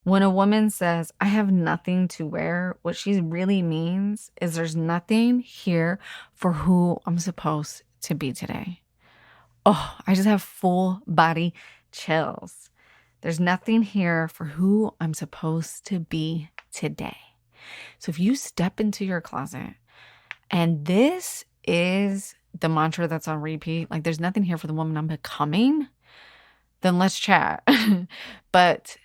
When a woman says, I have nothing to wear, what she really means is there's nothing here for who I'm supposed to be today. Oh, I just have full body chills. There's nothing here for who I'm supposed to be today. So if you step into your closet and this is the mantra that's on repeat, like there's nothing here for the woman I'm becoming, then let's chat. But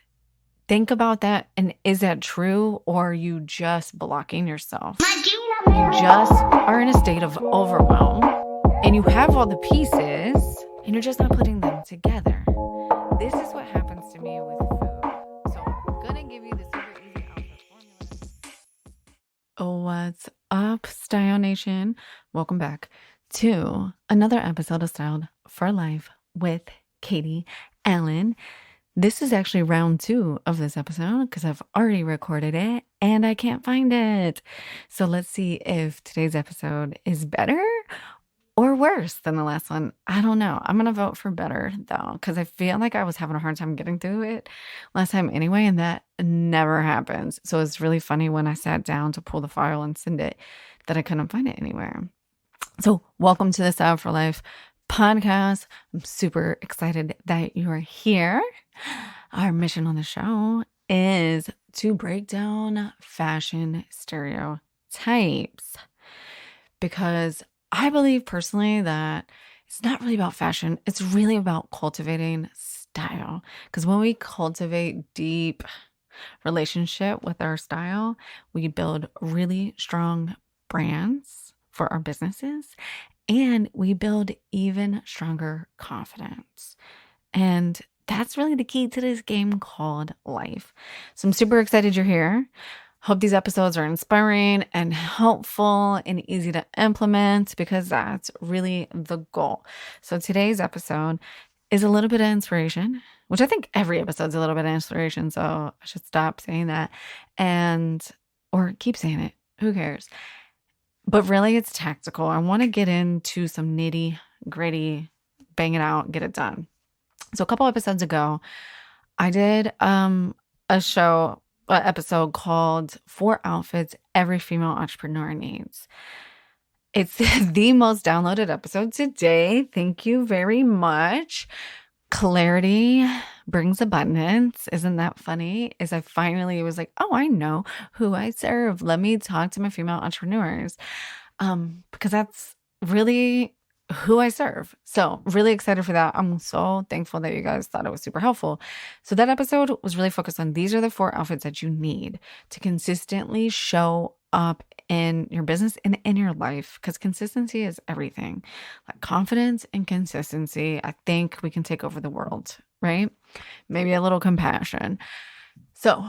think about that. And is that true? Or are you just blocking yourself? You just are in a state of overwhelm and you have all the pieces and you're just not putting them together. This is what happens to me with food. So I'm going to give you the super easy output formula. What's up, Style Nation? Welcome back to another episode of Styled for Life with Katie Allen. This is actually round 2 of this episode because I've already recorded it and I can't find it. So let's see if today's episode is better or worse than the last one. I don't know. I'm going to vote for better though, because I feel like I was having a hard time getting through it last time anyway, and that never happens. So it's really funny when I sat down to pull the file and send it that I couldn't find it anywhere. So welcome to the Style for Life podcast. I'm super excited that you're here. Our mission on the show is to break down fashion stereotypes, because I believe personally that it's not really about fashion. It's really about cultivating style. Because when we cultivate deep relationship with our style, we build really strong brands for our businesses, and we build even stronger confidence. And that's really the key to this game called life. So I'm super excited you're here. Hope these episodes are inspiring and helpful and easy to implement, because that's really the goal. So today's episode is a little bit of inspiration, which I think every episode's a little bit of inspiration. So I should stop saying that or keep saying it. Who cares? But really, it's tactical. I want to get into some nitty gritty, bang it out, get it done. So a couple episodes ago, I did an episode called 4 Outfits Every Female Entrepreneur Needs. It's the most downloaded episode today. Thank you very much. Clarity brings abundance. Isn't that funny? As I finally was like, oh, I know who I serve. Let me talk to my female entrepreneurs. Because that's really who I serve. So really excited for that. I'm so thankful that you guys thought it was super helpful. So that episode was really focused on these are the 4 outfits that you need to consistently show up in your business and in your life, because consistency is everything. Like confidence and consistency, I think we can take over the world, right? Maybe a little compassion. So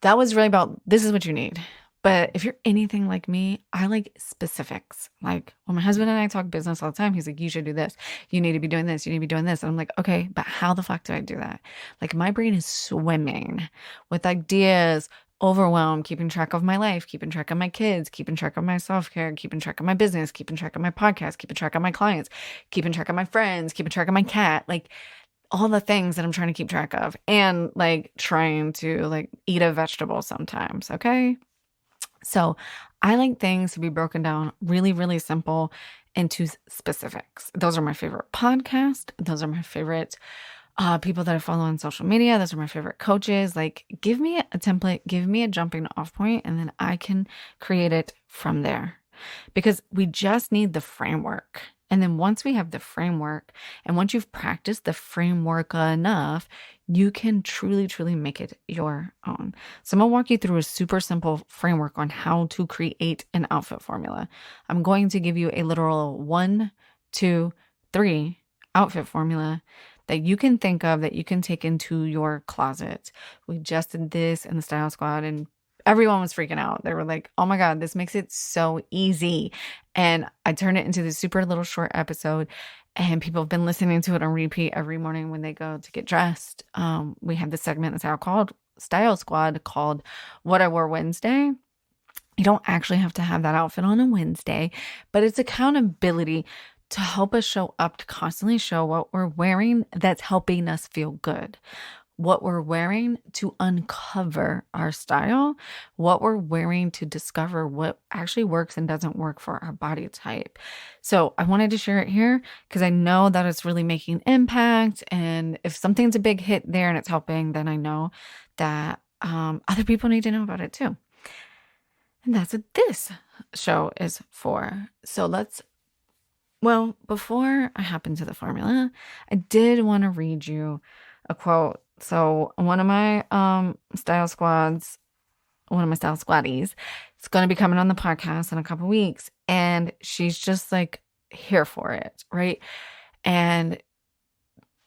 that was really about this is what you need. But if you're anything like me, I like specifics. Like when my husband and I talk business all the time, he's like, you should do this. You need to be doing this. You need to be doing this. And I'm like, okay, but how the fuck do I do that? Like my brain is swimming with ideas, overwhelmed, keeping track of my life, keeping track of my kids, keeping track of my self-care, keeping track of my business, keeping track of my podcast, keeping track of my clients, keeping track of my friends, keeping track of my cat, like all the things that I'm trying to keep track of, and like trying to like eat a vegetable sometimes. Okay. So I like things to be broken down really, really simple into specifics. Those are my favorite podcasts. Those are my favorite people that I follow on social media. Those are my favorite coaches. Like, give me a template, give me a jumping off point, and then I can create it from there. Because we just need the framework. And then once we have the framework, and once you've practiced the framework enough, you can truly, truly make it your own. So I'm going to walk you through a super simple framework on how to create an outfit formula. I'm going to give you a literal 1, 2, 3 outfit formula that you can think of, that you can take into your closet. We just did this in the Style Squad, and everyone was freaking out. They were like, oh my God, this makes it so easy. And I turned it into this super little short episode, and people have been listening to it on repeat every morning when they go to get dressed. We have this segment that's called Style Squad called What I Wore Wednesday. You don't actually have to have that outfit on a Wednesday, but it's accountability to help us show up, to constantly show what we're wearing that's helping us feel good. what we're wearing to uncover our style, what we're wearing to discover what actually works and doesn't work for our body type. So I wanted to share it here because I know that it's really making impact. And if something's a big hit there and it's helping, then I know that other people need to know about it too. And that's what this show is for. So before I hop into the formula, I did want to read you a quote. So one of my style squaddies, is going to be coming on the podcast in a couple weeks. And she's just like here for it, right? And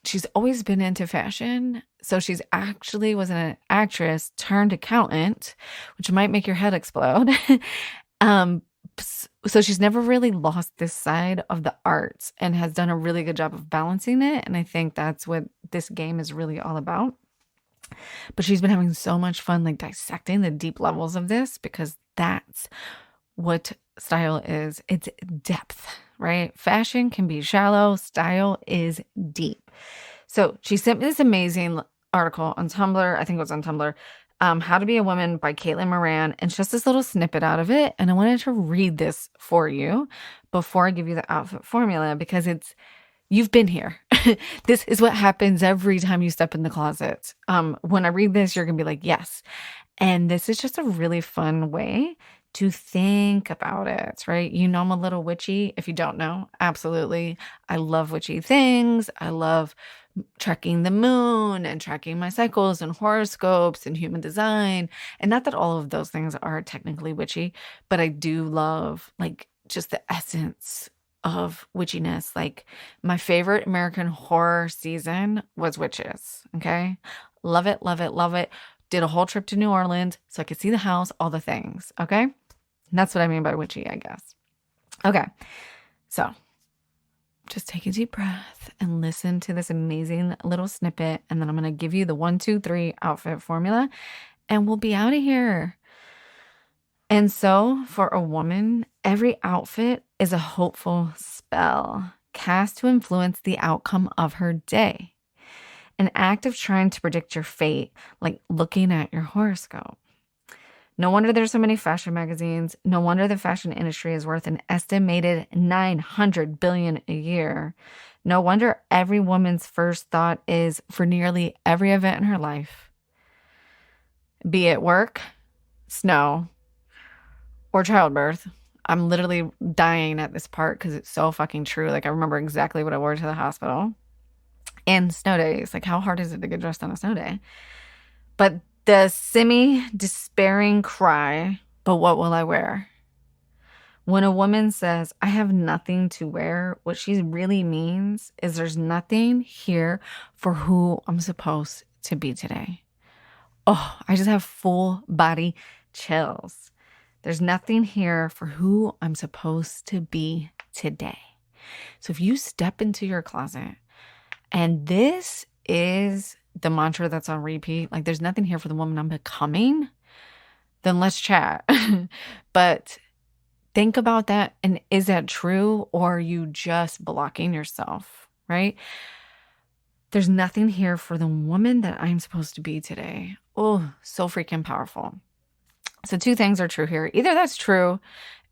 she's always been into fashion. So she's actually was an actress turned accountant, which might make your head explode. So she's never really lost this side of the arts and has done a really good job of balancing it. And I think that's what this game is really all about. But she's been having so much fun, like dissecting the deep levels of this, because that's what style is. It's depth, right? Fashion can be shallow. Style is deep. So she sent me this amazing article on Tumblr. I think it was on Tumblr. How to Be a Woman by Caitlin Moran. And it's just this little snippet out of it. And I wanted to read this for you before I give you the outfit formula, because you've been here. This is what happens every time you step in the closet. When I read this, you're going to be like, yes. And this is just a really fun way to think about it, right? You know, I'm a little witchy. If you don't know, absolutely. I love witchy things. I love tracking the moon and tracking my cycles and horoscopes and human design. And not that all of those things are technically witchy, but I do love like just the essence of witchiness. Like my favorite American horror season was Witches. Okay. Love it, love it, love it. Did a whole trip to New Orleans so I could see the house, all the things. Okay. And that's what I mean by witchy, I guess. Okay. So just take a deep breath and listen to this amazing little snippet. And then I'm going to give you the 1, 2, 3 outfit formula and we'll be out of here. And so for a woman, every outfit is a hopeful spell cast to influence the outcome of her day. An act of trying to predict your fate, like looking at your horoscope. No wonder there's so many fashion magazines. No wonder the fashion industry is worth an estimated $900 billion a year. No wonder every woman's first thought is for nearly every event in her life. Be it work, snow, or childbirth. I'm literally dying at this part because it's so fucking true. Like I remember exactly what I wore to the hospital. And snow days. Like how hard is it to get dressed on a snow day? But the semi-despairing cry, but what will I wear? When a woman says, I have nothing to wear, what she really means is there's nothing here for who I'm supposed to be today. Oh, I just have full body chills. There's nothing here for who I'm supposed to be today. So if you step into your closet, and this is the mantra that's on repeat, like there's nothing here for the woman I'm becoming, then let's chat. But think about that. And is that true? Or are you just blocking yourself, right? There's nothing here for the woman that I'm supposed to be today. Oh, so freaking powerful. So 2 things are true here. Either that's true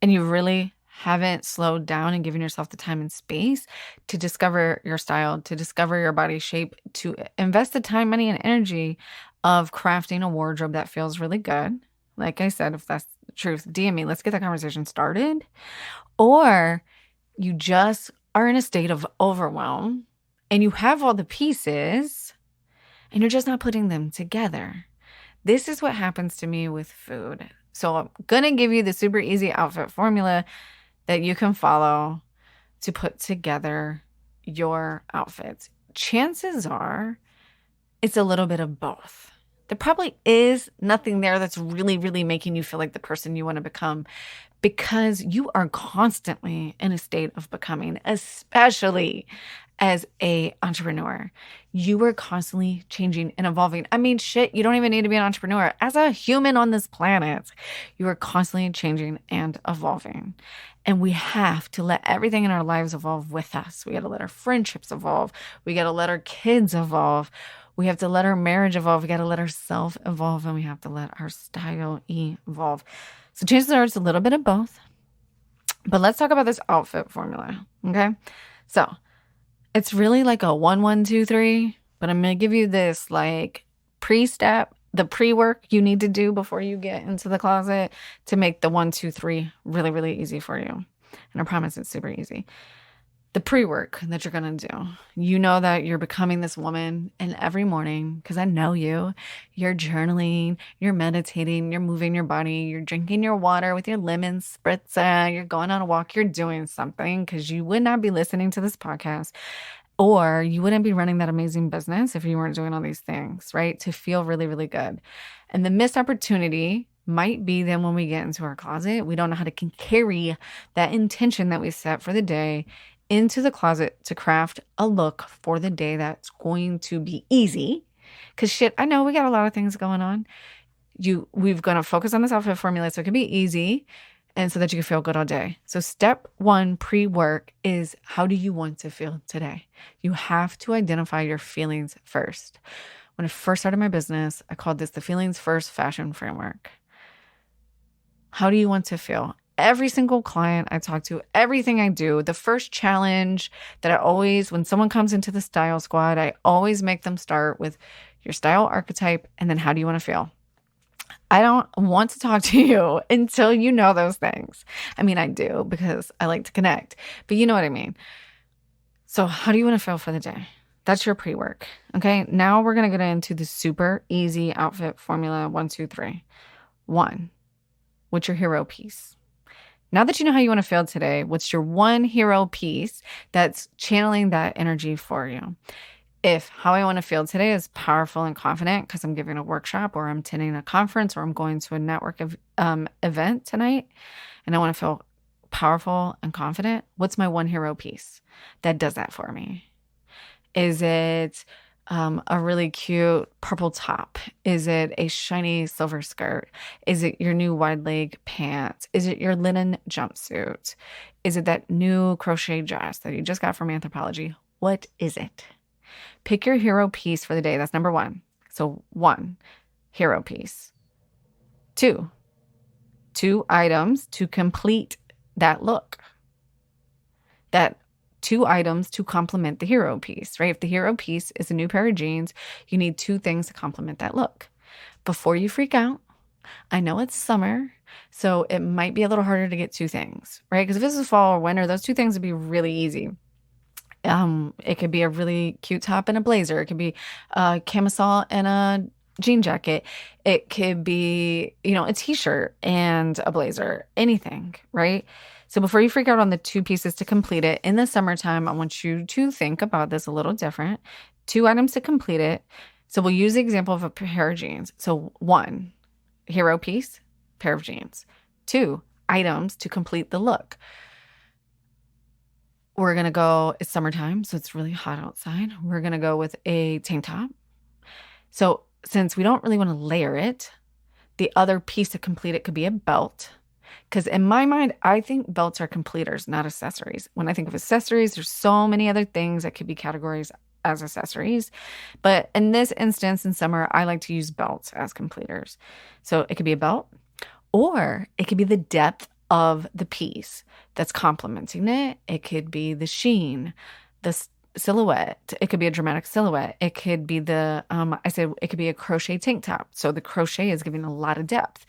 and you really haven't slowed down and given yourself the time and space to discover your style, to discover your body shape, to invest the time, money, and energy of crafting a wardrobe that feels really good. Like I said, if that's the truth, DM me. Let's get that conversation started. Or you just are in a state of overwhelm and you have all the pieces and you're just not putting them together. This is what happens to me with food. So I'm going to give you the super easy outfit formula that you can follow to put together your outfits. Chances are it's a little bit of both. There probably is nothing there that's really, really making you feel like the person you want to become, because you are constantly in a state of becoming, especially as a entrepreneur. You are constantly changing and evolving. I mean, shit, you don't even need to be an entrepreneur. As a human on this planet, you are constantly changing and evolving. And we have to let everything in our lives evolve with us. We got to let our friendships evolve. We got to let our kids evolve. We have to let our marriage evolve. We got to let ourselves evolve, and we have to let our style evolve. So chances are it's a little bit of both. But let's talk about this outfit formula, okay? So it's really like a 1, 1, 2, 3, but I'm going to give you this like pre-step, the pre-work you need to do before you get into the closet to make the 1, 2, 3 really, really easy for you. And I promise it's super easy. The pre-work that you're going to do. You know that you're becoming this woman, and every morning, because I know you're journaling, you're meditating, you're moving your body, you're drinking your water with your lemon spritzer, you're going on a walk, you're doing something, because you would not be listening to this podcast, or you wouldn't be running that amazing business if you weren't doing all these things, right? To feel really, really good. And the missed opportunity might be then when we get into our closet, we don't know how to carry that intention that we set for the day into the closet to craft a look for the day that's going to be easy. Because shit, I know we got a lot of things going on. We've got to focus on this outfit formula so it can be easy and so that you can feel good all day. So step 1 pre-work is, how do you want to feel today? You have to identify your feelings first. When I first started my business, I called this the feelings first fashion framework. How do you want to feel? Every single client I talk to, everything I do, the first challenge that I always, when someone comes into the style squad, I always make them start with your style archetype and then how do you want to feel? I don't want to talk to you until you know those things. I mean, I do because I like to connect, but you know what I mean. So how do you want to feel for the day? That's your pre-work. Okay. Now we're going to get into the super easy outfit formula. 1, 2, 3. 1, what's your hero piece? Now that you know how you want to feel today, what's your one hero piece that's channeling that energy for you? If how I want to feel today is powerful and confident because I'm giving a workshop or I'm attending a conference or I'm going to a network event tonight and I want to feel powerful and confident, what's my one hero piece that does that for me? Is it a really cute purple top? Is it a shiny silver skirt? Is it your new wide leg pants? Is it your linen jumpsuit? Is it that new crochet dress that you just got from Anthropologie? What is it? Pick your hero piece for the day. That's number 1. So 1, hero piece. 2 items to complete that look. That 2 items to complement the hero piece, right? If the hero piece is a new pair of jeans, you need 2 things to complement that look. Before you freak out, I know it's summer, so it might be a little harder to get 2 things, right? Because if this is fall or winter, those 2 things would be really easy. It could be a really cute top and a blazer. It could be a camisole and a jean jacket. It could be, a t-shirt and a blazer, anything, right? So before you freak out on the 2 pieces to complete it, in the summertime, I want you to think about this a little different. 2 items to complete it. So we'll use the example of a pair of jeans. So 1, hero piece, pair of jeans. 2, items to complete the look. We're going to go, it's summertime, so it's really hot outside. We're going to go with a tank top. So since we don't really want to layer it, the other piece to complete it could be a belt. Because in my mind, I think belts are completers, not accessories. When I think of accessories, there's so many other things that could be categories as accessories. But in this instance, in summer, I like to use belts as completers. So it could be a belt, or it could be the depth of the piece that's complementing it. It could be the sheen, the silhouette. It could be a dramatic silhouette. It could be it could be a crochet tank top. So the crochet is giving a lot of depth.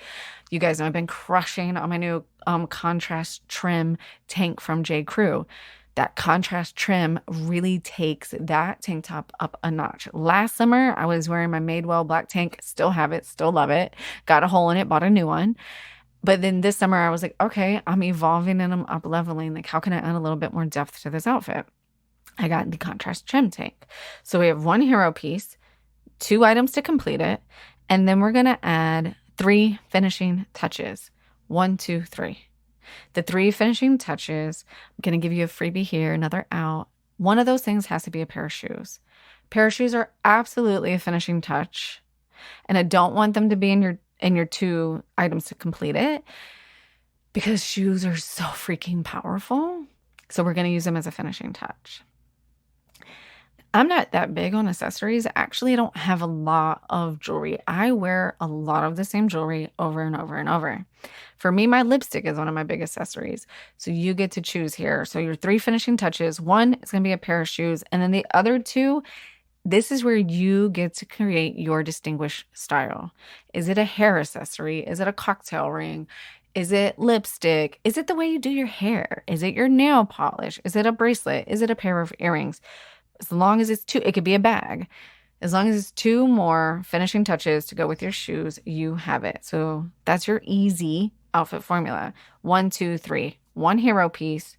You guys know I've been crushing on my new contrast trim tank from J. Crew. That contrast trim really takes that tank top up a notch. Last summer, I was wearing my Madewell black tank. Still have it. Still love it. Got a hole in it. Bought a new one. But then this summer, I was like, okay, I'm evolving and I'm up leveling. Like, how can I add a little bit more depth to this outfit? I got the contrast trim tank. So we have 1 hero piece, 2 items to complete it, and then we're going to add 3 finishing touches. 1, 2, 3. The 3 finishing touches, I'm going to give you a freebie here, another out. One of those things has to be a pair of shoes. Pair of shoes are absolutely a finishing touch, and I don't want them to be in your 2 items to complete it because shoes are so freaking powerful. So we're going to use them as a finishing touch. I'm not that big on accessories. Actually, I don't have a lot of jewelry. I wear a lot of the same jewelry over and over and over. For me, my lipstick is one of my big accessories. So you get to choose here. So your 3 finishing touches, one is going to be a pair of shoes, and then the other 2, this is where you get to create your distinguished style. Is it a hair accessory? Is it a cocktail ring? Is it lipstick? Is it the way you do your hair? Is it your nail polish? Is it a bracelet? Is it a pair of earrings? As long as it's 2, it could be a bag. As long as it's 2 more finishing touches to go with your shoes, you have it. So that's your easy outfit formula. 1, 2, 3. 1 hero piece,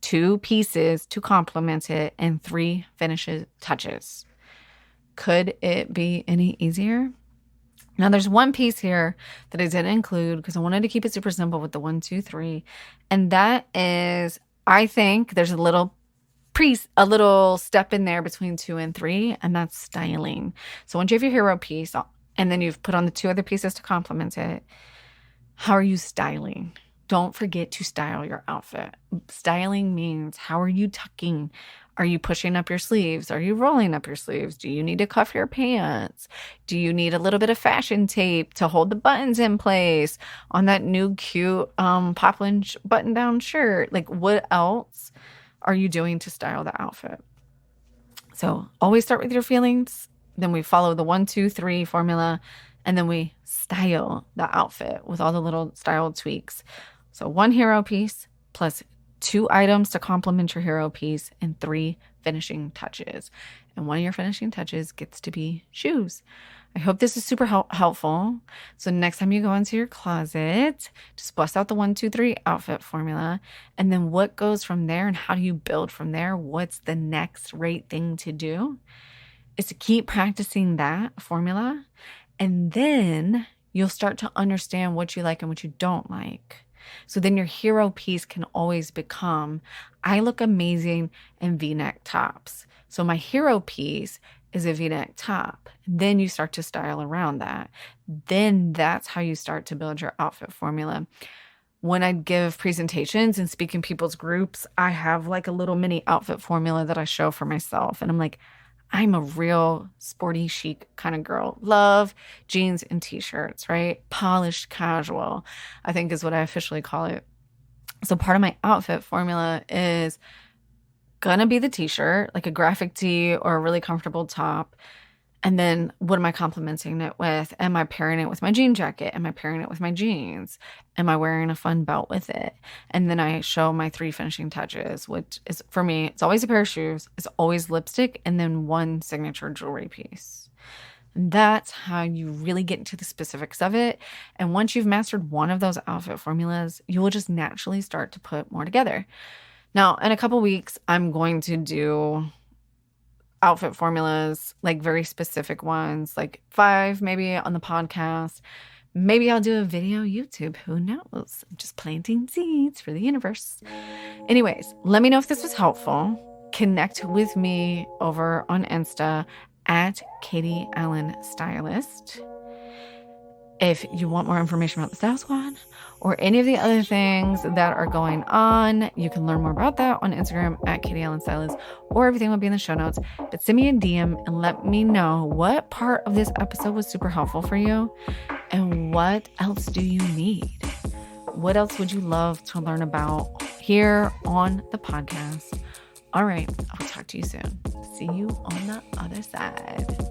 2 pieces to complement it, and 3 finishes touches. Could it be any easier? Now there's one piece here that I didn't include because I wanted to keep it super simple with the 1, 2, 3. And that is, I think there's a little step in there between 2 and 3, and that's styling. So once you have your hero piece and then you've put on the 2 other pieces to complement it, how are you styling? Don't forget to style your outfit. Styling means, how are you tucking? Are you pushing up your sleeves? Are you rolling up your sleeves? Do you need to cuff your pants? Do you need a little bit of fashion tape to hold the buttons in place on that new cute poplin button-down shirt? Like, what else are you doing to style the outfit? So always start with your feelings. Then we follow the 1, 2, 3 formula, and then we style the outfit with all the little style tweaks. So 1 hero piece plus 2 items to complement your hero piece and 3 finishing touches. And one of your finishing touches gets to be shoes. I hope this is super helpful. So next time you go into your closet, just bust out the 1, 2, 3 outfit formula. And then what goes from there and how do you build from there? What's the next right thing to do? Is to keep practicing that formula. And then you'll start to understand what you like and what you don't like. So then your hero piece can always become, I look amazing in V-neck tops. So my hero piece is a V-neck top. Then you start to style around that. Then that's how you start to build your outfit formula. When I give presentations and speak in people's groups, I have like a little mini outfit formula that I show for myself. And I'm like, I'm a real sporty chic kind of girl. Love jeans and t-shirts, right? Polished casual, I think is what I officially call it. So part of my outfit formula is gonna be the t-shirt, like a graphic tee or a really comfortable top. And then what am I complementing it with? Am I pairing it with my jean jacket? Am I pairing it with my jeans? Am I wearing a fun belt with it? And then I show my 3 finishing touches, which is, for me, it's always a pair of shoes, it's always lipstick, and then 1 signature jewelry piece. And that's how you really get into the specifics of it. And once you've mastered one of those outfit formulas, you will just naturally start to put more together. Now, in a couple weeks, I'm going to do outfit formulas, like very specific ones, like 5 maybe on the podcast. Maybe I'll do a video YouTube. Who knows? I'm just planting seeds for the universe. Anyways, let me know if this was helpful. Connect with me over on Insta at Katie Allen Stylist. If you want more information about the Style Squad or any of the other things that are going on, you can learn more about that on Instagram at Katie Allen Stylist, or everything will be in the show notes. But send me a DM and let me know what part of this episode was super helpful for you and what else do you need? What else would you love to learn about here on the podcast? All right, I'll talk to you soon. See you on the other side.